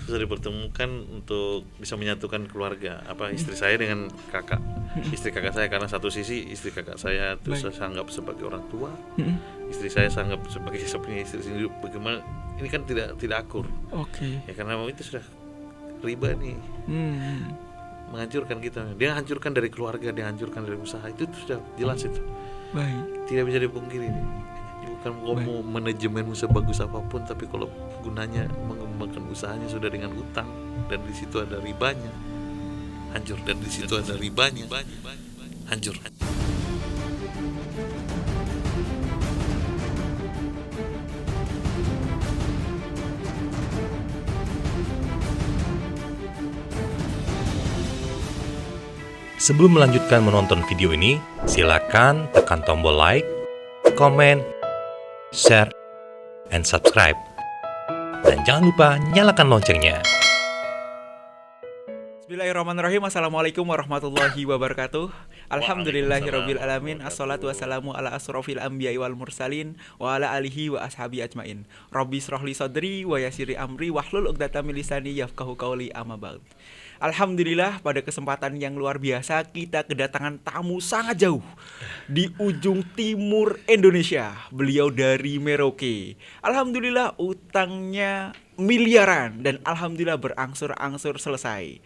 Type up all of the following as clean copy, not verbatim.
susah dipertemukan untuk bisa menyatukan keluarga, istri saya dengan kakak, istri kakak saya, karena satu sisi istri kakak saya itu saya anggap sebagai orang tua, istri saya saya anggap sebagai punya istri sendiri. Bagaimana ini kan tidak akur. Ya karena itu sudah riba nih, menghancurkan kita. Dia hancurkan dari keluarga, dia hancurkan dari usaha, itu sudah jelas itu. Tidak bisa dipungkiri nih. Bukan mau manajemenmu sebagus apapun, tapi kalau gunanya mengembangkan usahanya sudah dengan utang dan di situ ada ribanya, hancur. Dan di situ ada ribanya, hancur. Sebelum melanjutkan menonton video ini, silakan tekan tombol like, komen, share, and subscribe. Dan jangan lupa nyalakan loncengnya. Bismillahirrahmanirrahim. Assalamualaikum warahmatullahi wabarakatuh. Alhamdulillahirabbil alamin. Assalatu wassalamu ala asrofil anbiya'i wal mursalin wa ala alihi wa ashabi ajmain. Rabbi shrahli sadri wa yassirli amri wahlul 'uqdatam min lisani yafqahu qawli, amma ba'd. Alhamdulillah, pada kesempatan yang luar biasa kita kedatangan tamu sangat jauh di ujung timur Indonesia. Beliau dari Merauke. Alhamdulillah utangnya miliaran dan alhamdulillah berangsur-angsur selesai.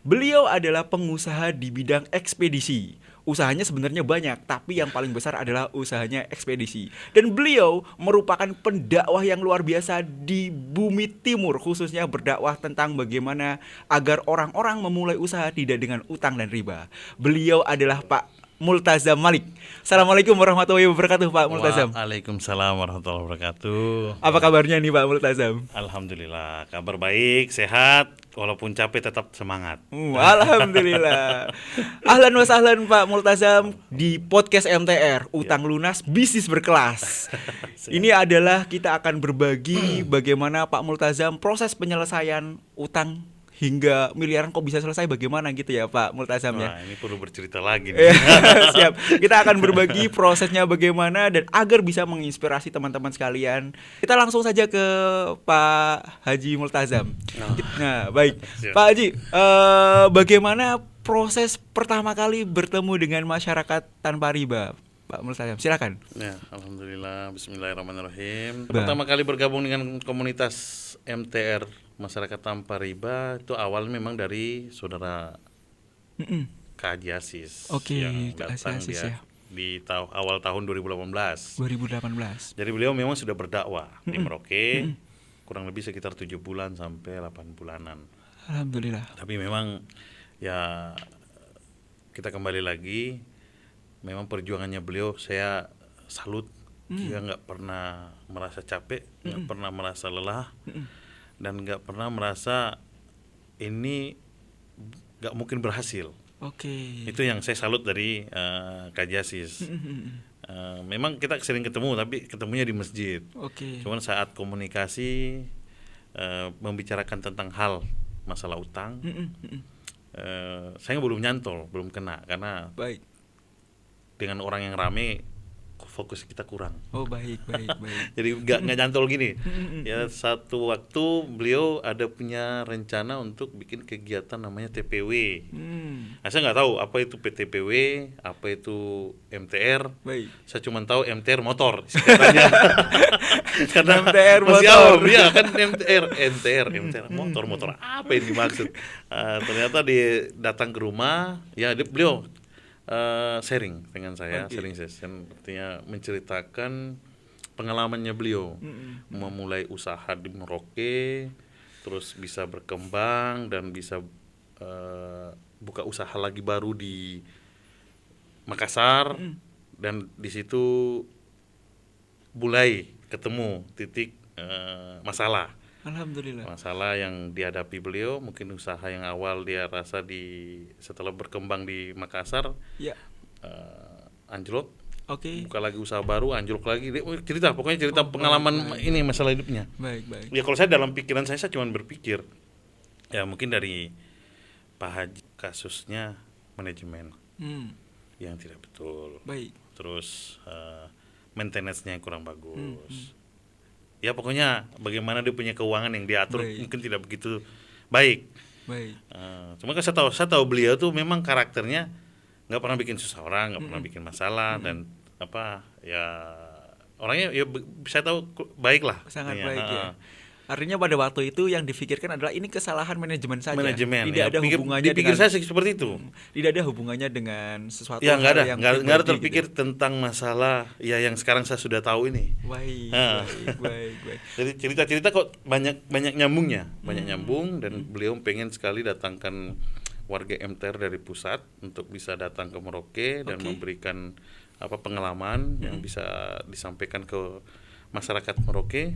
Beliau adalah pengusaha di bidang ekspedisi. Usahanya sebenarnya banyak, tapi yang paling besar adalah usahanya ekspedisi. Dan beliau merupakan pendakwah yang luar biasa di bumi timur, khususnya berdakwah tentang bagaimana agar orang-orang memulai usaha tidak dengan utang dan riba. Beliau adalah Pak Multazam Malik. Assalamualaikum warahmatullahi wabarakatuh, Pak Multazam. Waalaikumsalam warahmatullahi wabarakatuh. Apa kabarnya nih, Pak Multazam? Alhamdulillah, kabar baik, sehat, walaupun capek tetap semangat. Alhamdulillah. Ahlan wa sahlan Pak Multazam di podcast MTR, Utang Lunas Bisnis Berkelas. Ini adalah kita akan berbagi bagaimana Pak Multazam proses penyelesaian utang hingga miliaran kok bisa selesai, bagaimana gitu ya Pak Multazam ya. Wah, ini perlu bercerita lagi nih. Siap. Kita akan berbagi prosesnya bagaimana dan agar bisa menginspirasi teman-teman sekalian. Kita langsung saja ke Pak Haji Multazam. Nah, baik. Siap. Pak Haji, bagaimana proses pertama kali bertemu dengan masyarakat tanpa riba? Pak Multazam, silakan. Ya, alhamdulillah, bismillahirrahmanirrahim. Pertama kali bergabung dengan komunitas MTR Masyarakat Tanpa Riba itu awal memang dari saudara Kak Haji Asis yang Kak datang Asis, dia ya. di awal tahun 2018. 2018. Jadi beliau memang sudah berdakwah di Merauke kurang lebih sekitar 7 bulan sampai 8 bulanan. Alhamdulillah. Tapi memang ya kita kembali lagi, memang perjuangannya beliau saya salut. Dia nggak pernah merasa capek, nggak pernah merasa lelah, dan nggak pernah merasa ini nggak mungkin berhasil. Itu yang saya salut dari Kak Jasis. Memang kita sering ketemu, tapi ketemunya di masjid. Cuman saat komunikasi membicarakan tentang hal masalah utang, saya belum nyantol, belum kena, karena dengan orang yang rame fokus kita kurang. Baik. Jadi nggak nyantol gini. Ya satu waktu beliau ada punya rencana untuk bikin kegiatan namanya TPW. Saya nggak tahu apa itu PTPW, apa itu MTR. Saya cuma tahu MTR motor. Karena MTR masih motor. awal, ya kan MTR motor apa yang dimaksud? Ternyata dia datang ke rumah, ya beliau sharing dengan saya, sharing session, artinya menceritakan pengalamannya beliau memulai usaha di Merauke, terus bisa berkembang dan bisa buka usaha lagi baru di Makassar, dan di situ mulai ketemu titik masalah. Alhamdulillah. Masalah yang dihadapi beliau, mungkin usaha yang awal dia rasa setelah berkembang di Makassar, anjlok. Buka lagi usaha baru, anjlok lagi. Dia cerita pengalaman ini masalah hidupnya. Baik. Ya kalau saya dalam pikiran saya cuma berpikir, ya mungkin dari Pak Haji kasusnya manajemen yang tidak betul. Terus maintenance-nya kurang bagus. ya pokoknya bagaimana dia punya keuangan yang diatur Baik. mungkin tidak begitu baik. Baik. Cuma kan saya tahu beliau tuh memang karakternya nggak pernah bikin susah orang, nggak pernah bikin masalah dan apa ya orangnya ya saya tahu baik lah. Sangat Iya, baik ya. Artinya pada waktu itu yang difikirkan adalah ini kesalahan manajemen saja. Manajemen. Tidak Ya, ada hubungannya dipikir dengan saya seperti itu. Tidak ada hubungannya dengan sesuatu Ya nggak hal ada, yang nggak ada pribadi terpikir gitu. tentang masalah ya yang sekarang saya sudah tahu ini. Baik, Ah. baik. Jadi cerita-cerita kok banyak nyambungnya, banyak nyambung dan beliau pengen sekali datangkan warga MTR dari pusat untuk bisa datang ke Merauke dan Oke. memberikan pengalaman yang bisa disampaikan ke masyarakat Merauke.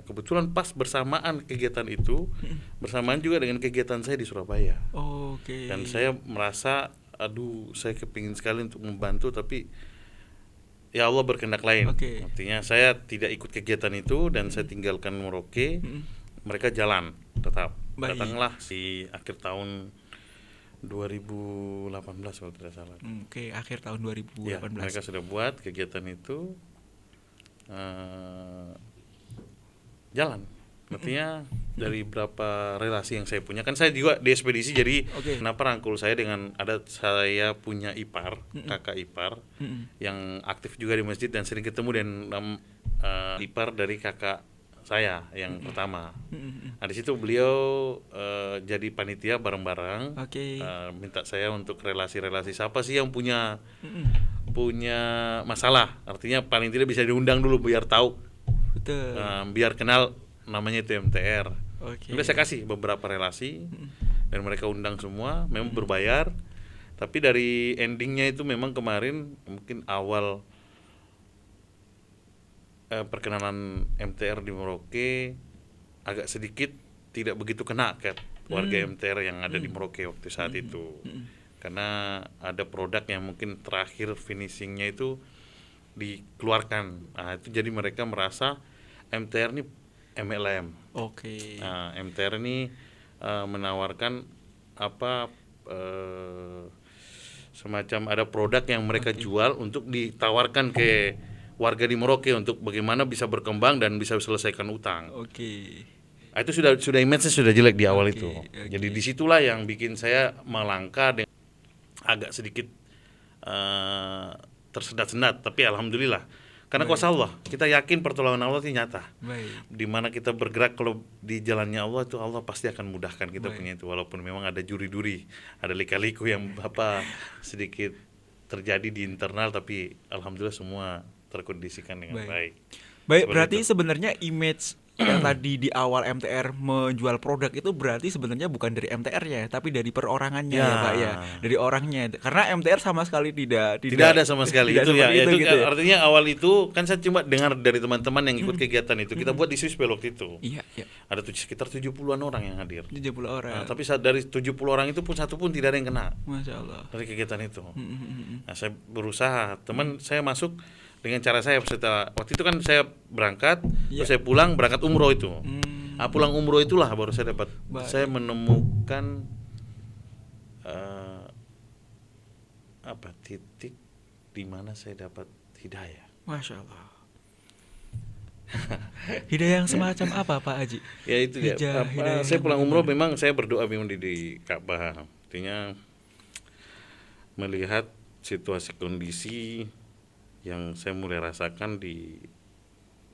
Kebetulan pas bersamaan kegiatan itu, bersamaan juga dengan kegiatan saya di Surabaya. Oke. Dan saya merasa, aduh, saya kepingin sekali untuk membantu, tapi ya Allah berkehendak lain. Oke. Artinya saya tidak ikut kegiatan itu dan saya tinggalkan Merauke. Mereka jalan tetap. Baik. Datanglah di akhir tahun 2018 kalau tidak salah. Oke, akhir tahun Ya, 2018. mereka sudah buat kegiatan itu jalan. Artinya dari berapa relasi yang saya punya, kan saya juga di ekspedisi, jadi Oke. kenapa rangkul saya dengan saya punya ipar, kakak ipar yang aktif juga di masjid dan sering ketemu dengan ipar dari kakak saya yang pertama. Nah di situ beliau jadi panitia bareng-bareng. Oke. Minta saya untuk relasi-relasi siapa sih yang punya masalah, artinya paling tidak bisa diundang dulu biar tahu, Betul. biar kenal namanya itu MTR. Oke. Udah saya kasih beberapa relasi dan mereka undang semua, memang berbayar, tapi dari endingnya itu memang kemarin mungkin awal perkenalan MTR di Merauke agak sedikit tidak begitu kena ke warga MTR yang ada di Merauke waktu saat itu. Karena ada produk yang mungkin terakhir finishingnya itu dikeluarkan. Nah itu jadi mereka merasa MTR ini MLM. Oke. Nah, MTR ini menawarkan semacam ada produk yang mereka jual untuk ditawarkan ke warga di Merauke untuk bagaimana bisa berkembang dan bisa selesaikan utang. Oke. Nah, itu sudah image-nya sudah jelek di awal Oke, itu. oke. Jadi disitulah yang bikin saya melangkah dengan agak sedikit tersendat-sendat, tapi alhamdulillah karena kuasa Allah, kita yakin pertolongan Allah itu nyata. Baik. Di mana kita bergerak kalau di jalannya Allah itu Allah pasti akan mudahkan kita Baik. punya itu, walaupun memang ada juri-duri, ada lika-liku yang sedikit terjadi di internal, tapi alhamdulillah semua terkondisikan dengan baik. Baik, Seperti berarti itu. sebenarnya image yang tadi di awal MTR menjual produk itu berarti sebenarnya bukan dari MTR-nya, tapi dari perorangannya ya, Ya. Pak ya. Dari orangnya. Karena MTR sama sekali tidak Tidak ada sama sekali tidak itu ya, seperti itu gitu ya. artinya awal itu kan saya cuma dengar dari teman-teman yang ikut kegiatan itu. Kita buat di Swispel waktu itu. Iya, iya. Ada sekitar 70-an orang yang hadir. 70 orang. Nah, tapi dari 70 orang itu pun satu pun tidak ada yang kena Masya Allah. dari kegiatan itu. Nah, saya berusaha, teman saya masuk dengan cara saya setelah waktu itu kan saya berangkat, Iya. terus saya pulang berangkat umroh itu. Nah, pulang umroh itulah baru saya dapat, Baik. saya menemukan titik di mana saya dapat hidayah. Masya Allah. Hidayah yang semacam apa Pak Haji? Ya itu dia. Hidayah Saya yang pulang umroh bagaimana? memang saya berdoa memang di Ka'bah. Artinya melihat situasi kondisi yang saya mulai rasakan di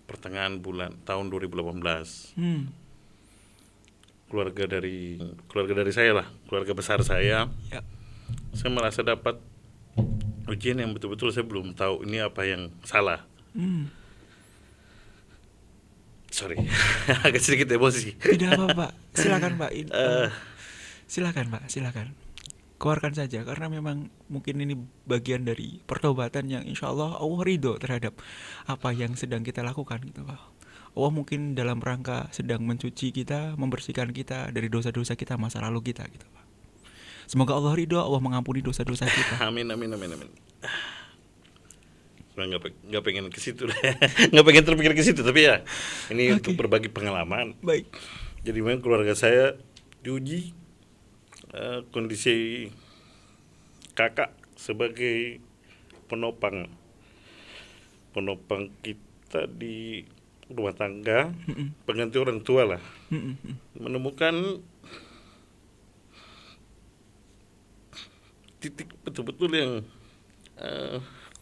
pertengahan tahun 2018. Keluarga dari saya lah, keluarga besar saya. Ya. Saya merasa dapat ujian yang betul-betul saya belum tahu ini apa yang salah. Sorry, agak sedikit emosi. Tidak apa-apa, silakan Pak. Silakan Pak, silakan. Keluarkan saja, karena memang mungkin ini bagian dari pertobatan yang insya Allah Allah ridho terhadap apa yang sedang kita lakukan gitu Pak. Allah mungkin dalam rangka sedang mencuci kita, membersihkan kita dari dosa-dosa kita, masa lalu kita gitu Pak. Semoga Allah ridho, Allah mengampuni dosa-dosa kita. Amin. Sebenarnya nggak pengen ke situ, nggak pengen terpikir ke situ, tapi ya ini Oke. untuk berbagi pengalaman. Baik. Jadi memang keluarga saya diuji kondisi kakak sebagai penopang kita di rumah tangga, pengganti orang tua lah, menemukan titik betul-betul yang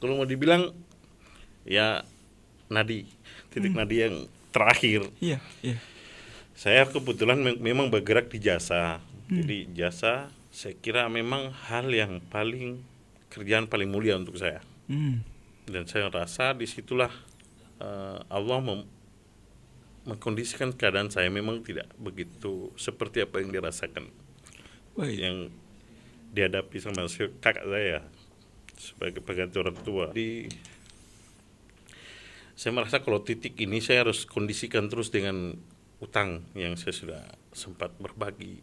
kalau mau dibilang ya titik nadi yang terakhir. Iya. Saya kebetulan memang bergerak di jasa. Jadi jasa saya kira memang hal yang kerjaan paling mulia untuk saya. Dan saya rasa disitulah Allah mengkondisikan keadaan saya memang tidak begitu seperti apa yang dirasakan. Baik. Yang dihadapi sama kakak saya sebagai pengganti orang tua. Saya merasa kalau titik ini saya harus kondisikan terus dengan utang yang saya sudah sempat berbagi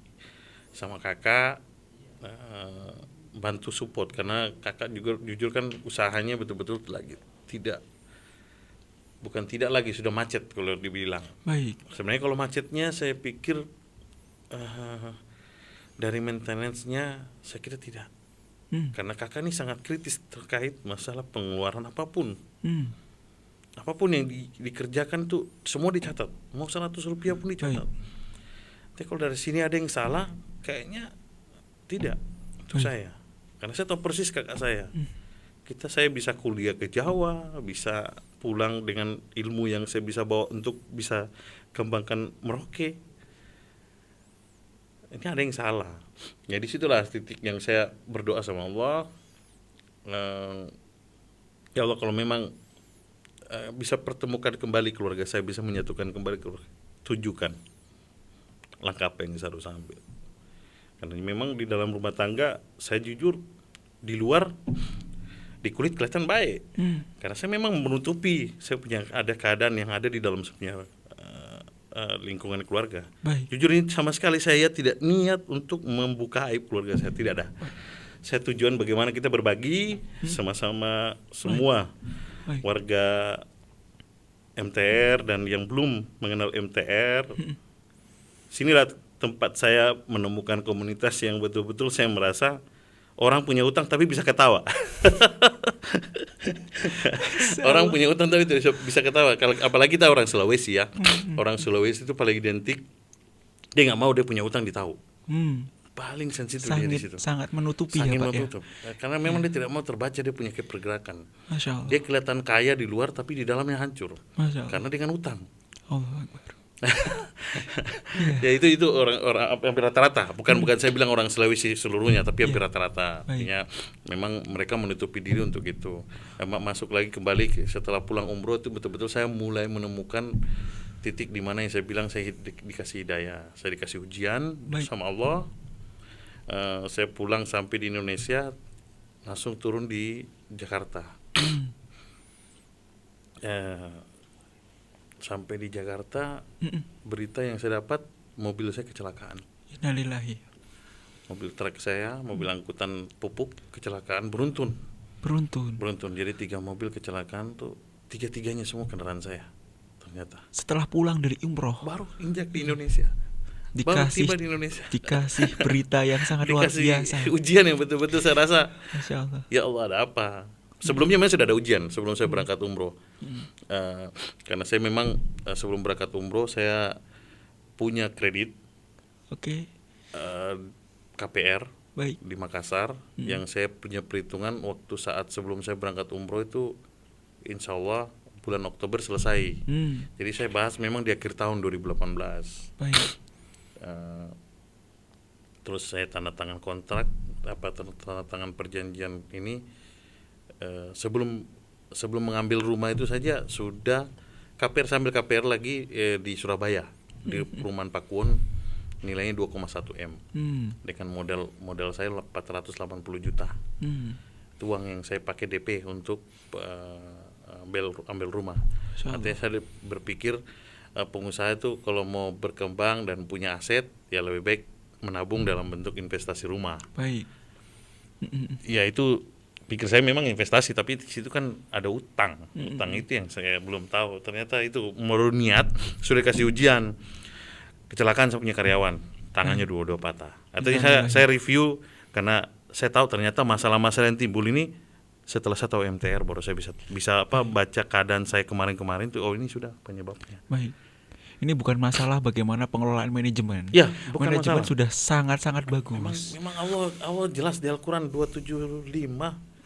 sama kakak, bantu support karena kakak juga jujur kan usahanya betul-betul lagi bukan tidak lagi sudah macet kalau dibilang. Baik. Sebenarnya kalau macetnya saya pikir dari maintenance-nya saya kira tidak. Karena kakak ini sangat kritis terkait masalah pengeluaran apapun. Apapun yang dikerjakan tuh semua dicatat. Mau 100 rupiah pun dicatat. Tapi kalau dari sini ada yang salah, kayaknya tidak untuk saya. Karena saya tahu persis kakak saya. Saya bisa kuliah ke Jawa, bisa pulang dengan ilmu yang saya bisa bawa untuk bisa kembangkan Merauke. Ini ada yang salah. Ya disitulah titik yang saya berdoa sama Allah. Ya Allah, kalau memang bisa pertemukan kembali keluarga saya, bisa menyatukan kembali keluarga, tunjukkan langkah apa yang saya harus ambil. Karena memang di dalam rumah tangga saya jujur di luar di kulit kelihatan baik, karena saya memang menutupi saya punya ada keadaan yang ada di dalam sebenarnya lingkungan keluarga. Baik. Jujur ini sama sekali saya tidak niat untuk membuka aib keluarga saya, tidak ada. Saya tujuan bagaimana kita berbagi sama-sama semua warga MTR dan yang belum mengenal MTR. Sinilah tempat saya menemukan komunitas yang betul-betul saya merasa orang punya utang tapi bisa ketawa. Orang punya utang tapi bisa ketawa. Kalau apalagi kita orang Sulawesi ya. Orang Sulawesi itu paling identik dia nggak mau dia punya utang ditahu. Paling sensitif dia di situ. Sangat menutupi Sangat ya Pak menutup. Ya. Karena memang dia tidak mau terbaca dia punya pergerakan. Masya Allah. Dia kelihatan kaya di luar tapi di dalamnya hancur. Masya Allah. Karena dengan utang. Allah Akbar. Ya itu orang hampir rata-rata. Bukan saya bilang orang Sulawesi seluruhnya, tapi hampir rata-rata. Artinya memang mereka menutupi diri untuk itu. Masuk lagi kembali setelah pulang umroh itu betul-betul saya mulai menemukan titik di mana yang saya bilang saya dikasih hidayah, saya dikasih ujian sama Allah. Saya pulang sampai di Indonesia langsung turun di Jakarta. Sampai di Jakarta berita yang saya dapat mobil saya kecelakaan. Innalillahi. Mobil truk saya, mobil angkutan pupuk kecelakaan beruntun. Jadi 3 mobil kecelakaan tuh 3-3-nya semua kendaraan saya ternyata. Setelah pulang dari umroh baru injak di Indonesia. Baru tiba di Indonesia. Dikasih berita yang sangat luar biasa. Ujian yang betul-betul saya rasa. Masya Allah. Ya Allah, ada apa? Sebelumnya memang sudah ada ujian sebelum saya berangkat umroh. Karena saya memang sebelum berangkat umroh saya punya kredit. Oke. KPR Baik. di Makassar yang saya punya perhitungan waktu saat sebelum saya berangkat umroh itu insya Allah bulan Oktober selesai. Jadi saya bahas memang di akhir tahun 2018. Baik. Terus saya tanda tangan kontrak, tanda tangan perjanjian ini. Sebelum mengambil rumah itu saja sudah KPR sambil KPR lagi di Surabaya di perumahan Pakuwon nilainya 2,1 M dengan modal saya 480 juta. Itu uang yang saya pakai DP untuk ambil rumah. Artinya saya berpikir pengusaha itu kalau mau berkembang dan punya aset ya lebih baik menabung dalam bentuk investasi rumah. Baik. Ya itu pikir saya memang investasi, tapi di situ kan ada utang. Utang itu yang saya belum tahu. Ternyata itu menurut niat sudah kasih ujian. Kecelakaan saya punya karyawan, tangannya dua patah. Artinya saya review karena saya tahu ternyata masalah-masalah yang timbul ini Setelah saya tahu MTR baru saya bisa baca keadaan saya kemarin tuh, oh ini sudah penyebabnya. Baik. Ini bukan masalah bagaimana pengelolaan manajemen. Ya, bukan manajemen masalah. sudah sangat-sangat bagus. Memang Allah jelas di Al-Qur'an 275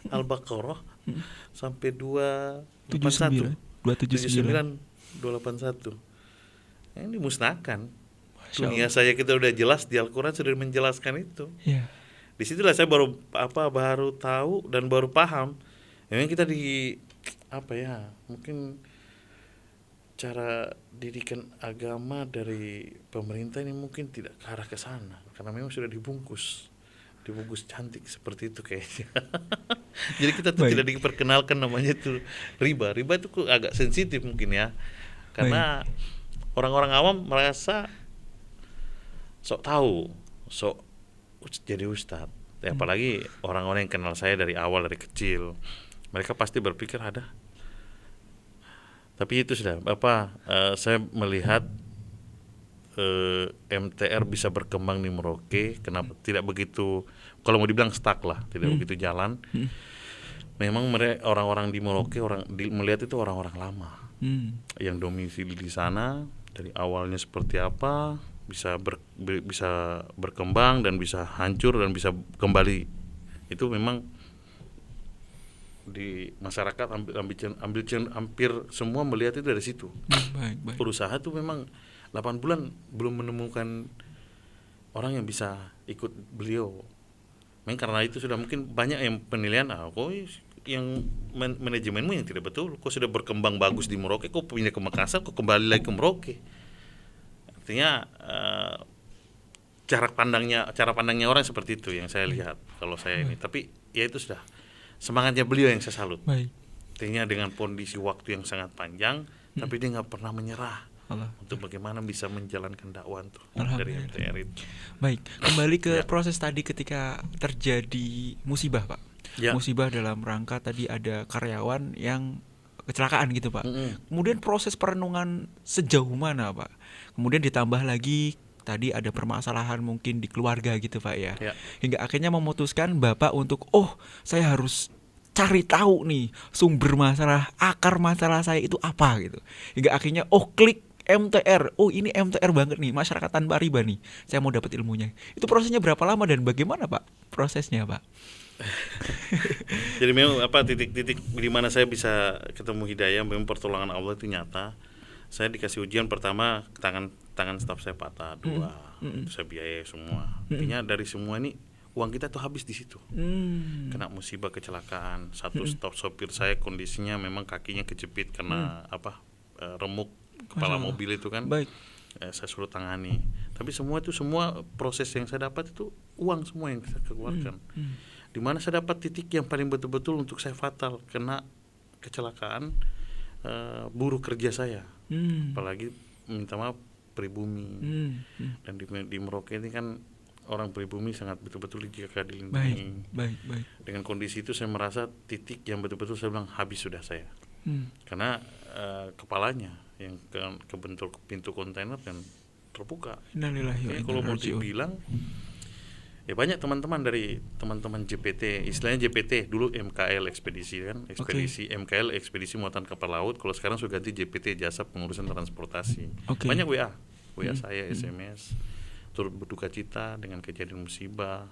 Al-Baqarah sampai 281. 279. 281. Ini dimusnahkan. Masya Dunia saya kita udah jelas di Al-Qur'an sudah menjelaskan itu. Ya. Disitulah saya baru tahu dan baru paham. Memang kita mungkin cara didikan agama dari pemerintah ini mungkin tidak ke arah ke sana karena memang sudah dibungkus cantik seperti itu kayaknya. Jadi kita tuh tidak diperkenalkan namanya itu riba itu agak sensitif mungkin ya, karena orang-orang awam merasa sok tahu, sok jadi ustadz. Apalagi orang-orang yang kenal saya dari awal, dari kecil, mereka pasti berpikir ada. Tapi itu sudah saya melihat MTR bisa berkembang di Merauke. Kenapa tidak begitu, kalau mau dibilang stuck lah, tidak begitu jalan. Memang orang-orang di Merauke melihat itu orang-orang lama yang domisili di sana dari awalnya seperti apa, bisa berkembang dan bisa hancur dan bisa kembali. Itu memang di masyarakat hampir semua melihat itu dari situ. Baik. Berusaha tuh memang 8 bulan belum menemukan orang yang bisa ikut beliau. Memang karena itu sudah mungkin banyak yang penilaian, kok yang manajemenmu yang tidak betul, kok sudah berkembang bagus di Merauke, kok pindah ke Makassar, kok kembali lagi ke Merauke. Artinya cara pandangnya orang seperti itu yang saya lihat kalau saya ini. Tapi ya itu sudah semangatnya beliau yang saya salut. Artinya dengan kondisi waktu yang sangat panjang, tapi dia nggak pernah menyerah untuk bagaimana bisa menjalankan dakwah tuh dari MTR itu. Baik, kembali ke proses tadi ketika terjadi musibah, Pak. Ya. Musibah dalam rangka tadi ada karyawan yang kecelakaan gitu, Pak. Kemudian proses perenungan sejauh mana, Pak? Kemudian ditambah lagi tadi ada permasalahan mungkin di keluarga gitu, Pak ya. Hingga akhirnya memutuskan Bapak untuk saya harus cari tahu nih sumber masalah, akar masalah saya itu apa gitu. Hingga akhirnya klik MTR. Ini MTR banget nih, masyarakat tanpa riba nih. Saya mau dapat ilmunya. Itu prosesnya berapa lama dan bagaimana, Pak? Prosesnya, Pak. Jadi memang titik-titik di mana saya bisa ketemu hidayah, memang pertolongan Allah itu nyata. Saya dikasih ujian pertama, tangan staf saya patah 2, saya biaya semua. Artinya dari semua ini uang kita tuh habis di situ. Kena musibah kecelakaan. Satu staf sopir saya kondisinya memang kakinya kejepit karena remuk kepala mobil itu kan. Baik. Saya suruh tangani. Tapi semua proses yang saya dapat itu uang semua yang saya keluarkan. Di mana saya dapat titik yang paling betul-betul untuk saya fatal kena kecelakaan buruh kerja saya. Apalagi minta maaf pribumi. Dan di Merauke ini kan orang pribumi sangat betul-betul dijaga, dilindungi. Baik. Dengan kondisi itu saya merasa titik yang betul-betul saya bilang habis sudah saya. Karena kepalanya yang kebentur pintu kontainer dan terbuka. Innalillahi. Kalau mau dibilang ya banyak teman-teman dari teman-teman JPT, istilahnya JPT dulu MKL ekspedisi kan, MKL ekspedisi muatan kapal laut, kalau sekarang sudah ganti JPT jasa pengurusan transportasi. Banyak WA saya, SMS turut berduka cita dengan kejadian musibah.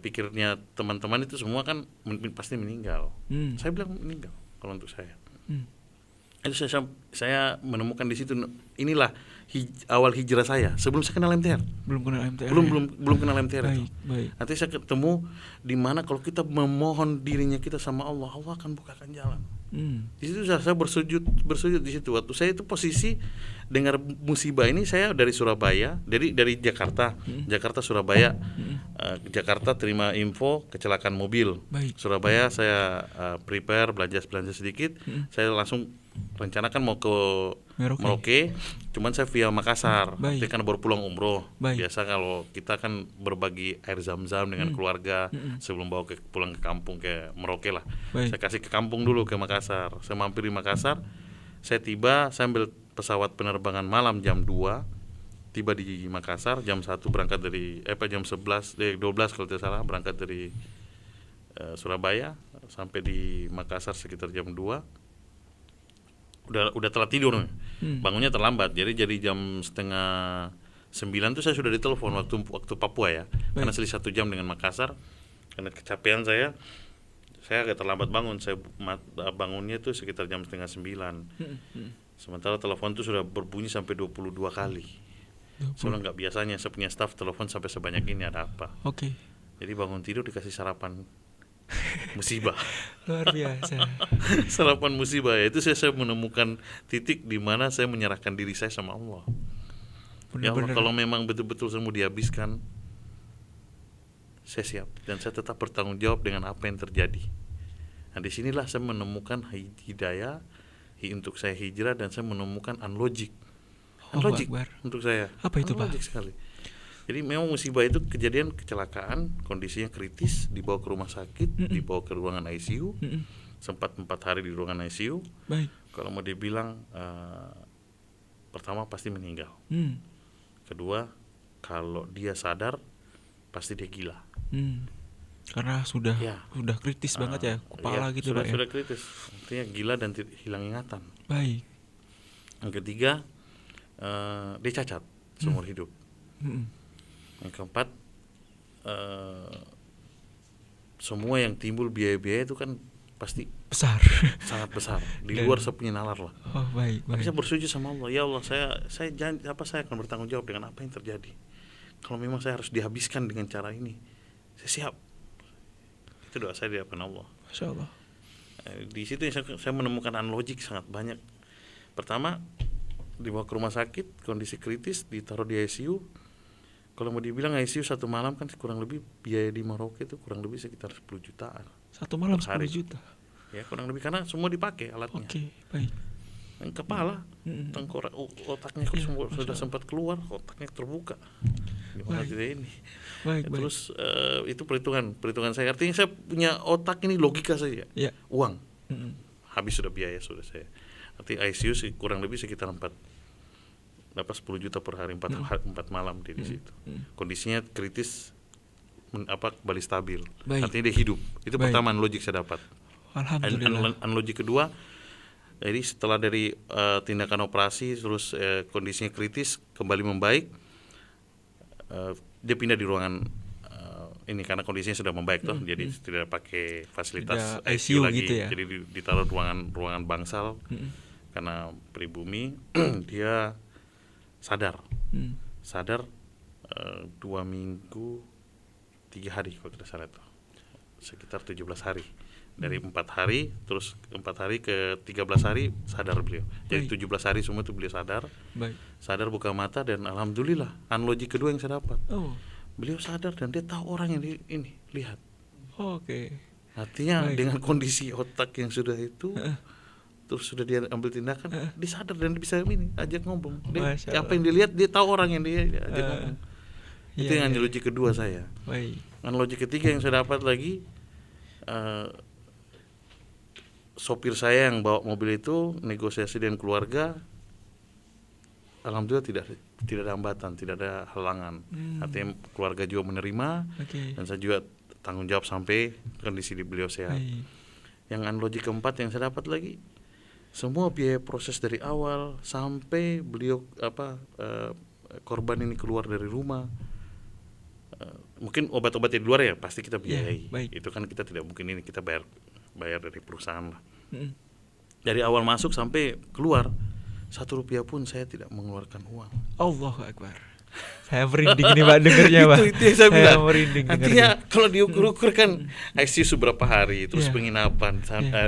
Pikirnya teman-teman itu semua kan pasti meninggal. Saya bilang meninggal kalau untuk saya. Itu saya menemukan di situ, inilah awal hijrah saya sebelum saya kenal MTR. Belum kenal MTR itu. Nanti saya ketemu di mana kalau kita memohon dirinya kita sama Allah akan bukakan jalan. Di situ saya bersujud di situ. Waktu saya itu posisi dengar musibah ini, saya dari Surabaya, dari Jakarta, Surabaya, Jakarta terima info kecelakaan mobil. Surabaya saya prepare belanja sedikit, saya langsung rencanakan mau ke Merauke, cuman saya via Makassar. Nanti kan baru pulang umroh. Biasa kalau kita kan berbagi air zam-zam dengan keluarga sebelum pulang ke kampung ke Merauke lah. Saya kasih ke kampung dulu ke Makassar. Saya mampir di Makassar. Saya ambil pesawat penerbangan malam jam 2. Tiba di Makassar jam 1 berangkat dari jam 12 kalau tidak salah berangkat dari Surabaya, sampai di Makassar sekitar jam 2. Udah telat tidur nih. Bangunnya terlambat. Jadi jam 8:30 tuh saya sudah ditelepon waktu Papua ya. Karena selisih 1 jam dengan Makassar. Karena kecapean saya agak terlambat bangun. Saya bangunnya tuh sekitar jam 8:30. Sementara telepon tuh sudah berbunyi sampai 22 kali. Soalnya nggak biasanya saya punya staff telepon sampai sebanyak ini, ada apa? Oke. Jadi bangun tidur dikasih sarapan musibah. Luar biasa. Sarapan musibah ya, itu saya menemukan titik di mana saya menyerahkan diri saya sama Allah. Ya Allah, kalau memang betul-betul saya mau dihabiskan, saya siap dan saya tetap bertanggung jawab dengan apa yang terjadi. Nah, disinilah saya menemukan hidayah untuk saya hijrah, dan saya menemukan unlogic untuk saya. Apa itu, Pak? Unlogic sekali. Jadi memang musibah itu kejadian kecelakaan, kondisinya kritis, dibawa ke rumah sakit, dibawa ke ruangan ICU, sempat 4 hari di ruangan ICU. Baik. Kalau mau dibilang, pertama pasti meninggal. Kedua, kalau dia sadar pasti dia gila. Karena sudah kritis banget ya kepala gitu sudah, Pak ya. Sudah kritis, artinya gila dan hilang ingatan. Baik. Yang ketiga, dia cacat seumur hidup. Yang keempat, semua yang timbul biaya-biaya itu kan pasti besar, sangat besar, di luar saya punya nalar lah. Oh baik. Tapi saya bersujud sama Allah, ya Allah, saya janji, saya akan bertanggung jawab dengan apa yang terjadi. Kalau memang saya harus dihabiskan dengan cara ini, saya siap. Itu doa saya di hadapan Allah. Masya Allah. Di situ saya menemukan unlogic sangat banyak. Pertama, dibawa ke rumah sakit, kondisi kritis, ditaruh di ICU. Kalau mau dibilang ICU 1 malam kan kurang lebih biaya di Merauke itu kurang lebih sekitar 10 jutaan. 1 malam 10 juta? Ya kurang lebih, karena semua dipakai alatnya. Oke, baik. Yang kepala, tengkorak, otaknya semua sudah sempat keluar, otaknya terbuka. Gimana tidak ini? Baik. Terus itu perhitungan saya. Artinya saya punya otak ini logika saja. Ya. Uang. Habis sudah biaya sudah saya. Artinya ICU kurang lebih sekitar 10 juta per hari, 4 malam di situ. Kondisinya kritis, kembali stabil. Baik. Artinya dia hidup. Itu pertama logik saya dapat. Alhamdulillah. Logik kedua, jadi setelah dari tindakan operasi terus kondisinya kritis, kembali membaik, dia pindah di ruangan ini karena kondisinya sudah membaik toh, jadi tidak pakai fasilitas ICU lagi, gitu ya? jadi ditaruh ruangan bangsal karena pribumi. Dia sadar 2 minggu 3 hari kalau tidak salah tuh, sekitar 17 hari. Dari 4 hari terus 4 hari ke 13 hari sadar beliau. Jadi 17 hari semua itu beliau sadar. Baik. Sadar, buka mata, dan alhamdulillah unlogic kedua yang saya dapat. Beliau sadar dan dia tahu orang yang lihat. Oke. Artinya dengan kondisi otak yang sudah itu, terus sudah dia ambil tindakan, dia sadar dan dia bisa ajak ngomong. Apa yang dilihat dia tahu orang yang dia ajak ngomong. Itu yang analogi kedua saya. Baik. Analogi ketiga yang saya dapat lagi, sopir saya yang bawa mobil itu negosiasi dengan keluarga, alhamdulillah tidak ada hambatan, tidak ada halangan. Artinya keluarga juga menerima, dan saya juga tanggung jawab sampai kondisi di beliau sehat. Yang analogi keempat yang saya dapat lagi, semua biaya proses dari awal sampai beliau korban ini keluar dari rumah, mungkin obat-obat di luar ya pasti kita biayai. Itu kan kita tidak mungkin ini kita bayar dari perusahaan lah. Dari awal masuk sampai keluar, 1 rupiah pun saya tidak mengeluarkan uang. Allahu Akbar. Saya merinding nih Pak dengernya Pak. Itu yang saya bilang. Artinya kalau diukur-ukur kan ICU seberapa hari, terus penginapan,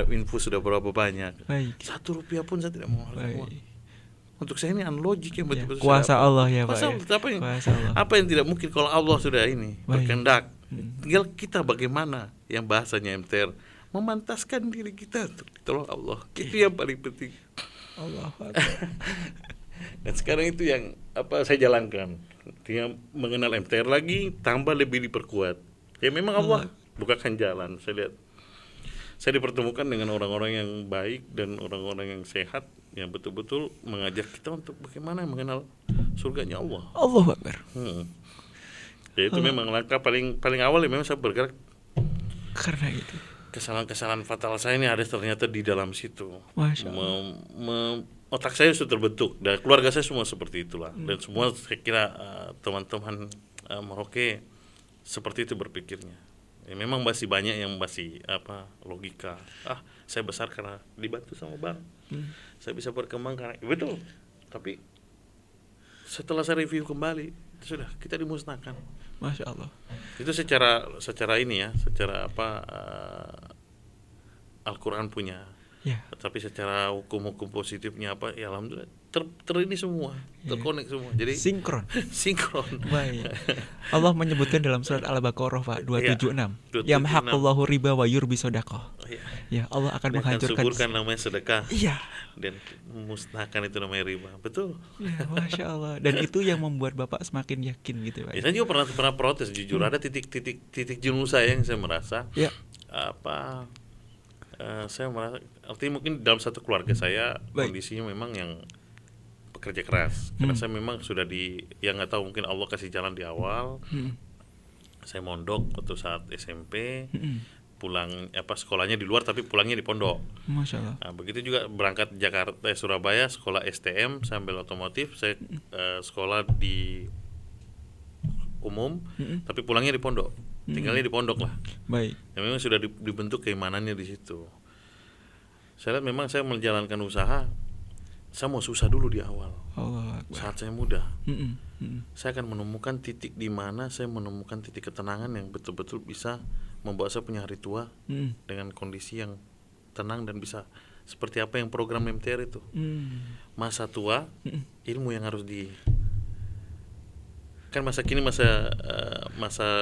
infus sudah berapa banyak. 1 rupiah pun saya tidak mengeluarkan uang. Untuk saya ini unlogic yang betul-betul kuasa Allah ya Pak. Apa yang tidak mungkin kalau Allah sudah berkehendak. Tinggal kita bagaimana, yang bahasanya MTR, memantaskan diri kita untuk ditolong Allah. Itu yang paling penting. Allah. Dan sekarang itu yang saya jalankan. Dia mengenal MTR lagi, tambah lebih diperkuat. Ya memang Allah bukakan jalan. Saya lihat, saya dipertemukan dengan orang-orang yang baik dan orang-orang yang sehat, yang betul-betul mengajak kita untuk bagaimana mengenal surganya Allah. Allahu Akbar. Ya itu memang langkah paling awal ya, memang saya bergerak Karena itu. Kesalahan-kesalahan fatal saya ini ada ternyata di dalam situ. Masya Allah. Otak saya sudah terbentuk dan keluarga saya semua seperti itulah. Dan semua saya kira teman-teman Merauke seperti itu berpikirnya. Ya, memang masih banyak yang masih logika. Saya besar karena dibantu sama bang. Saya bisa berkembang karena betul. Tapi setelah saya review kembali, sudah kita dimusnahkan. Masya Allah. Itu secara ini ya, secara Al-Quran punya. Ya. Tapi secara hukum positifnya ya alhamdulillah ini semua terkonek semua. Jadi sinkron. Baik. Allah menyebutkan dalam surat Al-Baqarah Pak 276. Yamhaqullahu riba wa yurbi shadaqah. Ya, Allah akan menghancurkan. Suburkan namanya sedekah. Iya. Dan memusnahkan itu namanya riba. Betul. Ya, Masya Allah. Dan itu yang membuat Bapak semakin yakin gitu Pak. Ya, saya juga pernah protes jujur. Ada titik jenuh saya yang saya merasa. Ya. Saya merasa artinya mungkin dalam satu keluarga saya kondisinya memang yang pekerja keras. Karena saya memang sudah yang nggak tahu mungkin Allah kasih jalan di awal. Saya mondok waktu saat SMP. Pulang sekolahnya di luar tapi pulangnya di pondok. Masya Allah. Nah, begitu juga berangkat Surabaya sekolah STM sambil otomotif. Saya sekolah di umum tapi pulangnya di pondok. Tinggalnya di pondok lah. Baik. Ya, memang sudah dibentuk keimanannya di situ. Saya lihat memang saya menjalankan usaha, saya mau susah dulu di awal. Saat saya muda, saya akan menemukan titik di mana saya menemukan titik ketenangan yang betul-betul bisa membawa saya punya hari tua dengan kondisi yang tenang dan bisa seperti apa yang program MTR itu. Masa tua, ilmu yang harus kan masa kini masa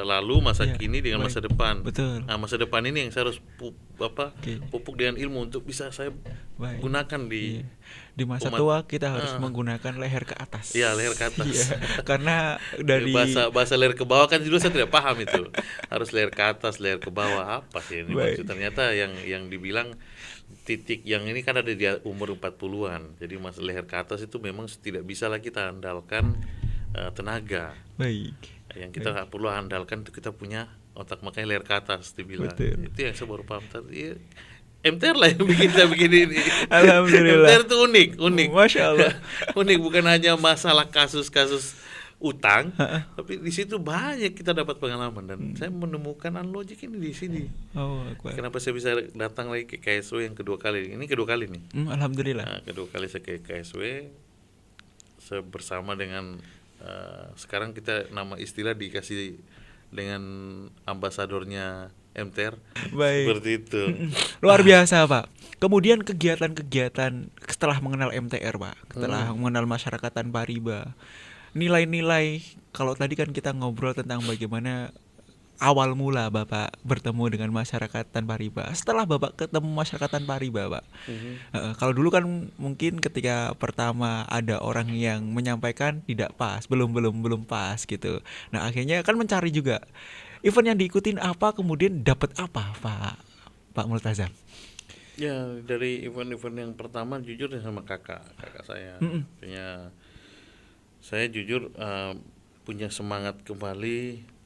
lalu, masa kini dengan masa depan. Betul. Nah, masa depan ini yang saya harus pupuk dengan ilmu untuk bisa saya gunakan di masa tua kita harus menggunakan leher ke atas. Iya, leher ke atas. Karena dari bahasa leher ke bawah kan dulu saya tidak paham itu. Harus leher ke atas, leher ke bawah apa sih ini maksud? Ternyata yang dibilang titik yang ini kan ada di umur 40-an. Jadi masa leher ke atas itu memang tidak bisa lagi kita andalkan tenaga. Baik. Yang kita nggak perlu andalkan itu kita punya otak, makanya leher ke atas dibilang. Betul. Itu yang saya baru paham tadi. MTR lah yang bikin saya begini ini. Alhamdulillah. MTR itu unik. Masya Allah. Unik, bukan hanya masalah kasus-kasus utang, tapi di situ banyak kita dapat pengalaman dan saya menemukan logic ini di sini. Kenapa saya bisa datang lagi ke KSW yang kedua kali? Ini kedua kali nih. Alhamdulillah. Nah, kedua kali saya ke KSW, saya bersama dengan sekarang kita nama istilah dikasih dengan ambasadornya MTR. Baik. Seperti itu. Luar biasa Pak. Kemudian kegiatan-kegiatan setelah mengenal MTR Pak, setelah mengenal masyarakat tanpa riba, nilai-nilai, kalau tadi kan kita ngobrol tentang bagaimana awal mula Bapak bertemu dengan masyarakat tanpa riba. Setelah Bapak ketemu masyarakat tanpa riba, Pak. Kalau dulu kan mungkin ketika pertama ada orang yang menyampaikan tidak pas, belum pas gitu. Nah, akhirnya kan mencari juga event yang diikutin apa, kemudian dapat apa, Pak Multazam? Ya, dari event-event yang pertama jujur sama kakak saya. Artinya saya jujur punya semangat kembali.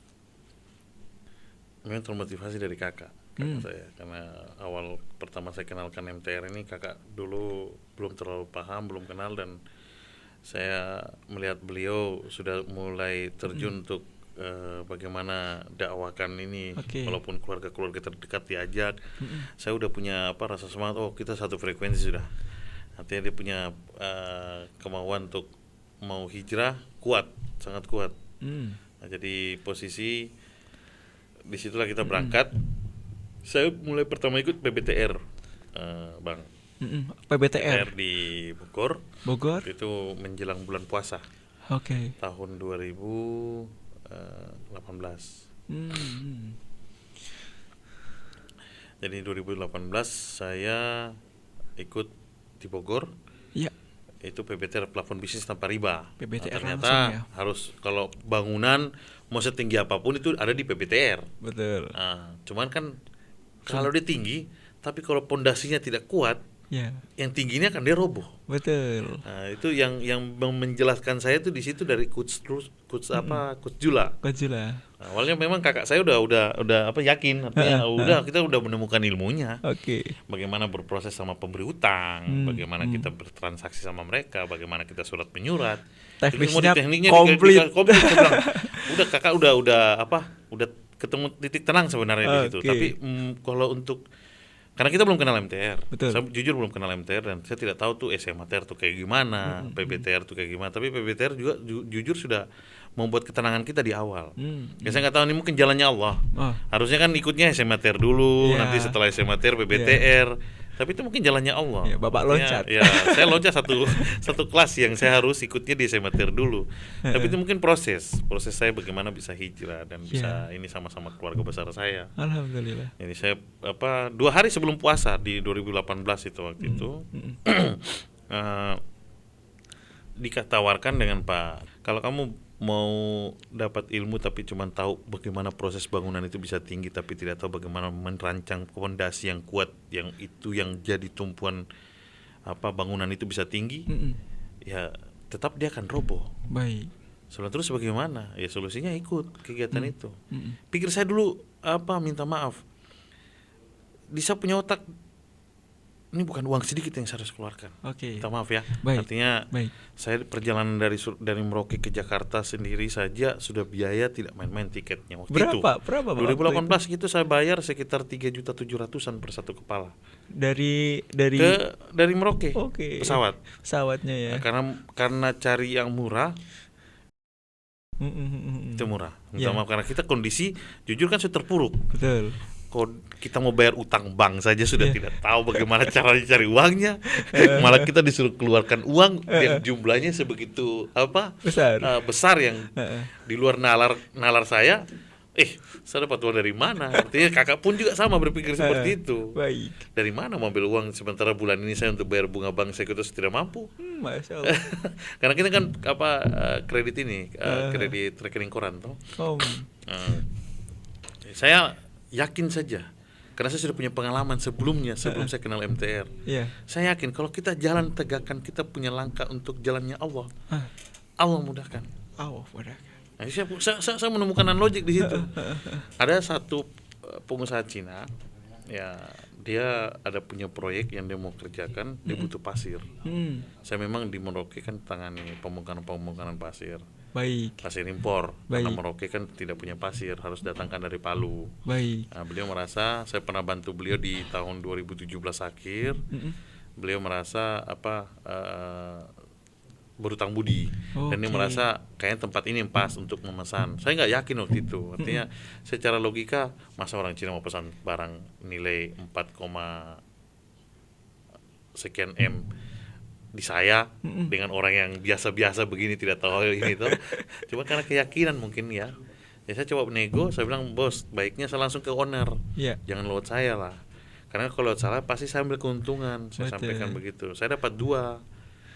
Memang termotivasi dari kakak saya, karena awal pertama saya kenalkan MTR ini kakak dulu belum terlalu paham, belum kenal, dan saya melihat beliau sudah mulai terjun untuk bagaimana dakwakan ini, walaupun keluarga terdekat diajak, saya udah punya rasa semangat, kita satu frekuensi sudah, artinya dia punya kemauan untuk mau hijrah kuat, sangat kuat. Nah, jadi posisi disitulah kita berangkat. Saya mulai pertama ikut PBTR, Bang. PBTR di Bogor. Itu menjelang bulan puasa. Tahun 2018. Jadi 2018 saya ikut di Bogor. Iya. Itu PBTR, plafon bisnis tanpa riba. PBTR ternyata langsung, ya? Harus kalau bangunan mau setinggi apapun itu ada di PBTR. Betul. Nah, cuman kan kalau dia tinggi, tapi kalau pondasinya tidak kuat, Ya, yang tingginya kan dia roboh. betul. Nah, itu yang menjelaskan saya tuh di situ dari coach Jula. Coach Jula. Nah, awalnya memang kakak saya udah yakin, artinya kita udah menemukan ilmunya. Oke. Bagaimana berproses sama pemberi utang, bagaimana kita bertransaksi sama mereka, bagaimana kita surat menyurat. Teknisnya tekniknya komplit. komplit. Saya bilang, udah kakak udah ketemu titik tenang sebenarnya di situ. Oke. Tapi kalau untuk karena kita belum kenal MTR, Betul. saya jujur belum kenal MTR dan saya tidak tahu tuh SMTR tuh kayak gimana, PBTR tuh kayak gimana. Tapi PBTR juga jujur sudah membuat ketenangan kita di awal. Ya saya nggak tahu ini mungkin jalannya Allah. Oh. Harusnya kan ikutnya SMTR dulu, Ya. nanti setelah SMTR PBTR. Tapi itu mungkin jalannya Allah. Ya, Bapak Artinya, loncat. Ya, saya loncat satu kelas yang saya harus ikutnya di SMTR dulu. Tapi itu mungkin proses saya bagaimana bisa hijrah dan bisa ini sama-sama keluarga besar saya. Alhamdulillah. Jadi saya 2 hari sebelum puasa di 2018 itu waktu itu ditawarkan dengan Pak, kalau kamu mau dapat ilmu tapi cuma tahu bagaimana proses bangunan itu bisa tinggi tapi tidak tahu bagaimana merancang fondasi yang kuat yang jadi tumpuan bangunan itu bisa tinggi, ya tetap dia akan roboh. Baik. Terus bagaimana? Ya solusinya ikut kegiatan itu. Pikir saya dulu minta maaf. Di saya punya otak ini bukan uang sedikit yang saya harus keluarkan. Oke. Minta maaf ya. Baik. Artinya Baik. saya perjalanan dari Merauke ke Jakarta sendiri saja sudah biaya tidak main-main tiketnya waktu itu. Berapa 2018 itu saya bayar sekitar 3.700.000-an per satu kepala. Dari Merauke. Oke. Pesawatnya ya. Karena cari yang murah. Itu murah. Minta maaf karena kita kondisi jujur kan sudah terpuruk. Betul. Kita mau bayar utang bank saja sudah tidak tahu bagaimana caranya cari uangnya. Malah kita disuruh keluarkan uang yang jumlahnya sebegitu besar yang di luar nalar saya. Saya dapat uang dari mana? Artinya kakak pun juga sama berpikir seperti itu. Baik. Dari mana mau ambil uang sementara bulan ini saya untuk bayar bunga bank saya terus tidak mampu. Masya Allah. Karena kita kan kredit ini kredit rekening koran toh. Saya yakin saja karena saya sudah punya pengalaman sebelum saya kenal MTR. Saya yakin kalau kita jalan tegakkan, kita punya langkah untuk jalannya Allah. Allah mudahkan. Nah, saya menemukan logik di situ. Ada satu pengusaha Cina, ya dia ada punya proyek yang dia mau kerjakan, dia butuh pasir. Saya memang di Merauke kan tangani pembongkaran pasir. Baik. Pasir impor. Karena Merauke kan tidak punya pasir, harus datangkan dari Palu. Baik. Nah, beliau merasa, saya pernah bantu beliau di tahun 2017 akhir. Beliau merasa berutang budi. Dan dia merasa kayaknya tempat ini yang pas untuk memesan. Saya nggak yakin waktu itu. Artinya secara logika, masa orang Cina mau pesan barang nilai 4, sekian M di saya dengan orang yang biasa-biasa begini tidak tahu ini tuh. Cuma karena keyakinan mungkin ya saya coba nego, saya bilang bos baiknya saya langsung ke owner, jangan lewat saya lah, karena kalau lewat saya pasti saya ambil keuntungan. Saya sampaikan begitu. Saya dapat 2.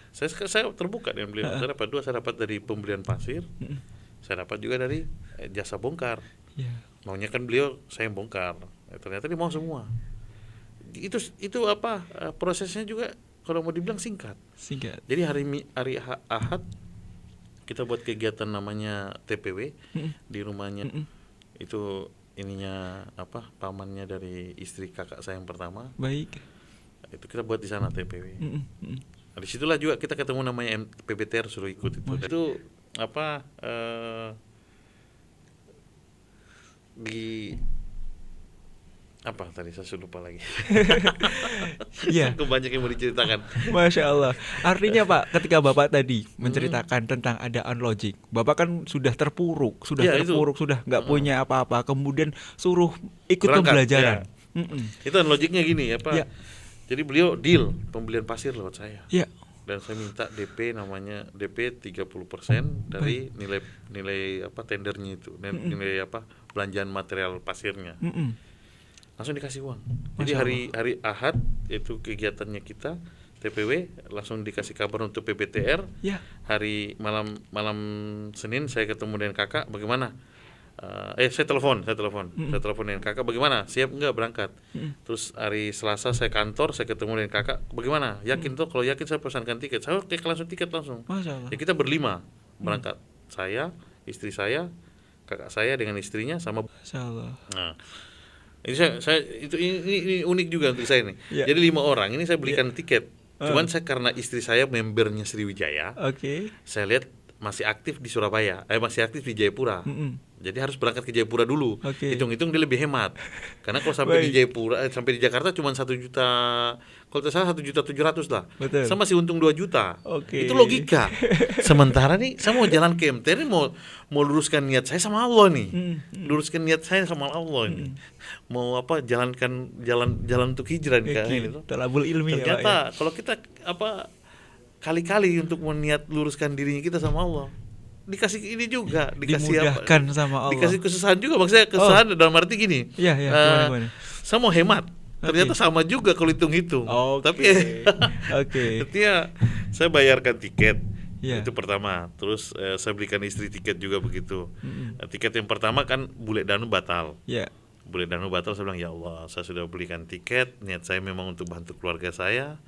Saya terbuka dengan beliau. Saya dapat 2, saya dapat dari pembelian pasir, saya dapat juga dari jasa bongkar. Maunya kan beliau saya yang bongkar, ternyata dia mau semua. Itu prosesnya juga kalau mau dibilang singkat. Jadi hari Ahad kita buat kegiatan namanya TPW di rumahnya. Itu ininya pamannya dari istri kakak saya yang pertama. Baik. Itu kita buat di sana TPW. Nah, disitulah juga kita ketemu namanya PBTR suruh ikut itu. Itu di tadi saya sudah lupa lagi. Banyak yang mau diceritakan. Masya Allah. Artinya Pak, ketika Bapak tadi menceritakan tentang ada unlogic, Bapak kan sudah terpuruk, sudah nggak punya apa-apa, kemudian suruh ikut pembelajaran. Itu unlogicnya gini Jadi beliau deal pembelian pasir lewat saya. Dan saya minta DP namanya DP 30% dari nilai tendernya itu, nilai belanjaan material pasirnya. Langsung dikasih uang. Jadi hari Ahad itu kegiatannya kita TPW, langsung dikasih kabar untuk PBTR. Hari malam Senin saya ketemu dengan kakak, bagaimana Saya teleponin kakak, bagaimana, siap nggak berangkat? Terus hari Selasa saya kantor, saya ketemu dengan kakak, bagaimana, yakin tuh? Kalau yakin saya pesankan tiket. Saya oke, langsung tiket langsung. Masya Allah. Ya kita berlima berangkat, saya, istri saya, kakak saya dengan istrinya sama. Masya Allah. Nah, ini unik juga untuk saya nih. Ya. Jadi 5 orang ini saya belikan tiket. Cuman saya karena istri saya membernya Sriwijaya, Oke. saya lihat masih aktif di Surabaya, masih aktif di Jayapura. Jadi harus berangkat ke Jayapura dulu. Oke. Hitung-hitung dia lebih hemat. Karena kalau sampai di Jayapura, sampai di Jakarta cuma 1 juta, kalau tidak salah 1.700.000 lah. Betul. Saya masih untung 2 juta. Oke. Itu logika. Sementara nih saya mau jalan ke MT ini mau luruskan niat saya sama Allah nih. Luruskan niat saya sama Allah ini. Mau jalankan jalan untuk hijrah nih kan ini tuh. Talabul ilmi ya, Pak, Ternyata ya. kalau kita kali-kali untuk meniat luruskan dirinya kita sama Allah, dikasih ini juga, Dimudahkan sama Allah. dikasih kesusahan juga. Maksudnya kesusahan dalam arti gini, Iya, gimana? saya mau hemat, ternyata sama juga kalau hitung-hitung. Tapi artinya saya bayarkan tiket. Iya. Itu pertama. Terus saya belikan istri tiket juga begitu. Tiket yang pertama kan bule danu batal. Iya. Bule danu batal, saya bilang ya Allah, saya sudah belikan tiket, niat saya memang untuk bantu keluarga saya.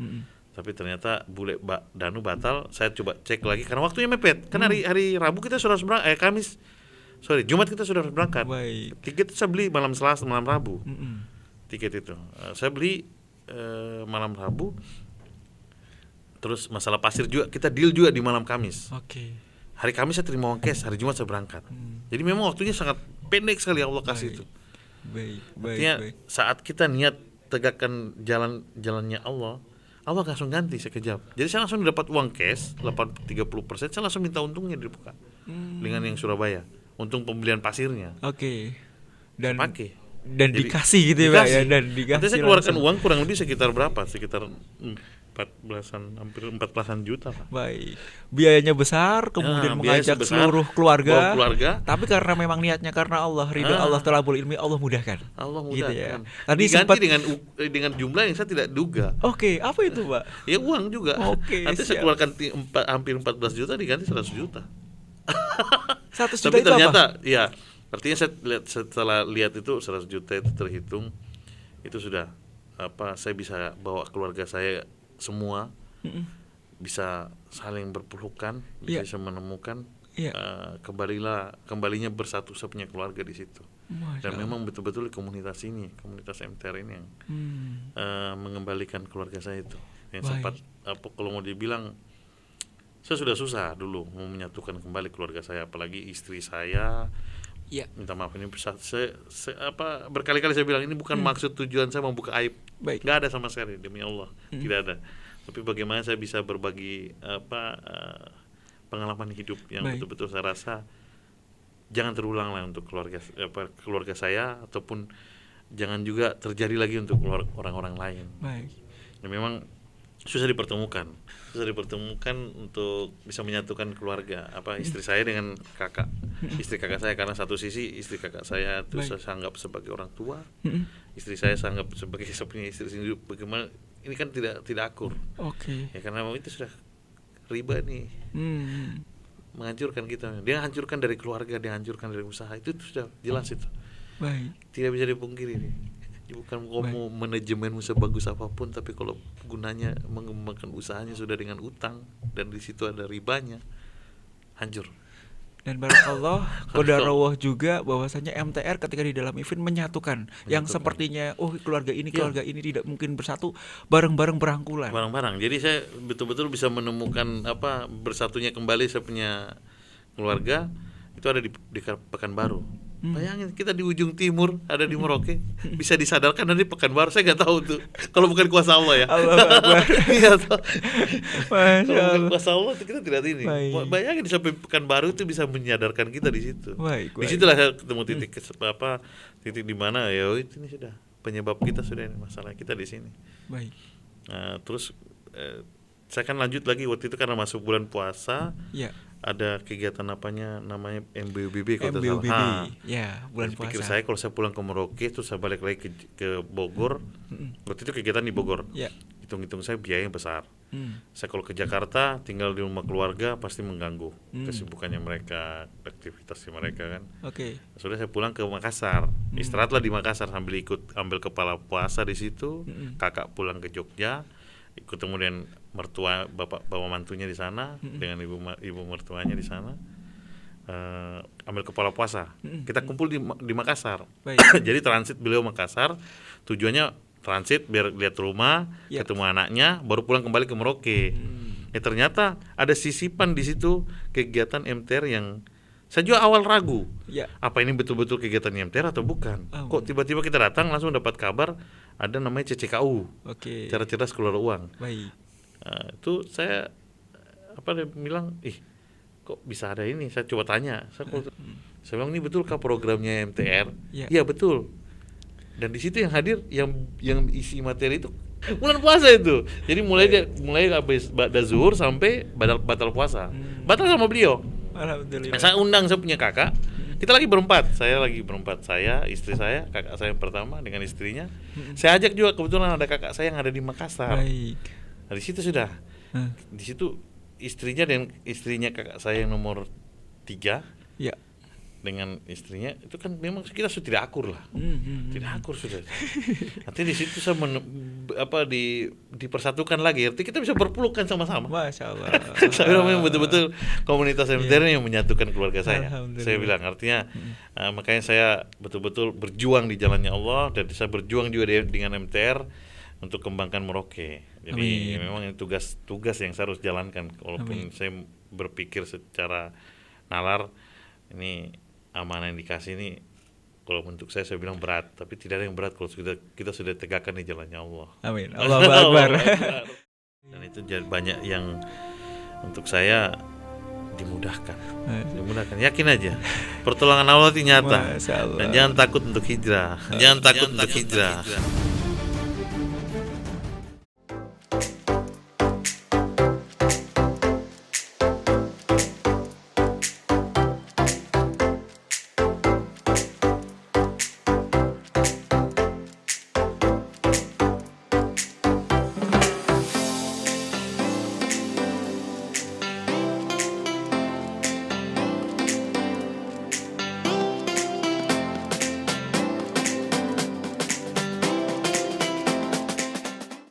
Tapi ternyata bule danu batal. Saya coba cek lagi karena waktunya mepet. Kan hari Rabu kita sudah berangkat, Jumat kita sudah berangkat. Baik. Tiket itu saya beli malam Selasa, malam Rabu. Tiket itu saya beli malam Rabu. Terus masalah pasir juga kita deal juga di malam Kamis. Oke. Hari Kamis saya terima uang cash, hari Jumat saya berangkat. Jadi memang waktunya sangat pendek sekali Allah kasih itu. Baik. Artinya saat kita niat tegakkan jalannya Allah langsung ganti sekejap. Jadi saya langsung dapat uang cash 30%, saya langsung minta untungnya dibuka dengan yang Surabaya, untung pembelian pasirnya. Oke. Dan pakai. Dan Jadi, dikasih gitu ya, Pak ya, dan dikasih. Nanti saya keluarkan langsung. uang kurang lebih sekitar berapa? Sekitar 14-an, hampir 14-an juta, Pak. Baik. Biayanya besar, kemudian mengajak seluruh keluarga. Tapi karena memang niatnya karena Allah, ridha Allah, talabul ilmi, Allah mudahkan. Allah Gitu mudahkan. ya. Tadi Diganti sempat dengan jumlah yang saya tidak duga. Oke, apa itu, Pak? Ya uang juga. Oke, Nanti saya siap. keluarkan hampir 14 juta diganti 100 juta. 100 juta Tapi itu ternyata apa? ya, artinya setelah lihat itu 100 juta itu terhitung, itu sudah saya bisa bawa keluarga saya semua, bisa saling berpelukan, bisa menemukan, kembalinya bersatu saya punya keluarga di situ. Dan memang betul-betul komunitas MTR ini yang mengembalikan keluarga saya itu. Yang sempat kalau mau dibilang saya sudah susah dulu mau menyatukan kembali keluarga saya, apalagi istri saya. Minta maaf ini berkali-kali saya bilang ini bukan maksud tujuan saya membuka aib. Nggak ada sama sekali, demi Allah tidak ada. Tapi bagaimana saya bisa berbagi pengalaman hidup yang betul-betul saya rasa jangan terulang lah untuk keluarga saya, ataupun jangan juga terjadi lagi untuk orang-orang lain. Dan memang susah dipertemukan untuk bisa menyatukan keluarga, istri saya dengan istri kakak saya, karena satu sisi istri kakak saya itu saya anggap sebagai orang tua, istri saya anggap sebagai saya punya istri sendiri. Bagaimana ini kan tidak akur. Ya karena itu sudah riba nih, menghancurkan kita. Dia hancurkan dari keluarga, dia hancurkan dari usaha, itu sudah jelas itu. Tidak bisa dipungkiri nih. Bukan kamu manajemenmu sebagus apapun, tapi kalau gunanya mengembangkan usahanya sudah dengan utang dan di situ ada ribanya, hancur. Dan barakallah, qadarullah juga bahwasanya MTR ketika di dalam event menyatukan yang sepertinya keluarga ini tidak mungkin bersatu, bareng-bareng berangkulan. Jadi saya betul-betul bisa menemukan bersatunya kembali saya punya keluarga itu ada di Pekanbaru. Bayangin kita di ujung timur ada di Merauke, bisa disadarkan dari Pekanbaru, saya nggak tahu tuh. Kalau bukan kuasa Allah ya. Iya toh. Kalau bukan kuasa Allah itu kita tidak ini. Bayangin sampai Pekanbaru itu bisa menyadarkan kita di situ. Di situlah saya ketemu titik di mana ya ini sudah penyebab kita sudah ini, masalah kita di sini. Terus saya kan lanjut lagi waktu itu karena masuk bulan puasa. Ada kegiatan namanya MBUBB kalau tidak salah. Bulan puasa. Pikir saya kalau saya pulang ke Merauke terus saya balik lagi ke Bogor. Waktu itu kegiatan di Bogor. Hitung-hitung saya biaya yang besar. Saya kalau ke Jakarta tinggal di rumah keluarga pasti mengganggu kesibukannya mereka, aktivitasnya mereka kan. Oke. Sudah saya pulang ke Makassar, istirahatlah di Makassar sambil ikut ambil kepala puasa di situ. Kakak pulang ke Jogja, ikut kemudian mertua bapak mantunya di sana dengan ibu mertuanya di sana. Ambil kepala puasa. Kita kumpul di Makassar. Jadi transit beliau Makassar, tujuannya transit biar lihat rumah, ketemu anaknya, baru pulang kembali ke Merauke. Ternyata ada sisipan di situ kegiatan MTR yang saya juga awal ragu. Apa ini betul-betul kegiatan MTR atau bukan? Kok tiba-tiba kita datang langsung dapat kabar ada namanya CCKU. Cara cerdas keluar uang. Itu saya bilang, kok bisa ada ini? Saya coba tanya. Saya bilang, ini betulkah programnya MTR? Iya betul. Dan di situ yang hadir, yang isi materi itu bulan puasa itu. Jadi mulai habis ba'da zuhur sampai batal puasa. Batal sama beliau. Alhamdulillah. Saya undang, saya punya kakak. Kita lagi berempat. Saya, istri saya, kakak saya yang pertama dengan istrinya. Saya ajak juga, kebetulan ada kakak saya yang ada di Makassar. Nah, di situ sudah. Di situ istrinya kakak saya yang nomor 3. Dengan istrinya itu kan memang kita sudah tidak akur lah, tidak akur sudah. Nanti di situ saya dipersatukan lagi, artinya kita bisa berpelukan sama-sama. Masya Allah. Saya memang betul-betul komunitas MTR yang menyatukan keluarga saya. Saya bilang artinya makanya saya betul-betul berjuang di jalannya Allah dan saya berjuang juga dengan MTR untuk kembangkan Merauke. Jadi memang ini tugas yang saya harus jalankan. Walaupun saya berpikir secara nalar, ini amanah yang dikasih ini, kalau untuk saya bilang berat, tapi tidak ada yang berat kalau kita sudah tegakkan di jalannya Allah. Amin. Allahu Akbar. Dan itu banyak yang untuk saya dimudahkan. Yakin aja, pertolongan Allah itu nyata. Dan jangan takut untuk hijrah.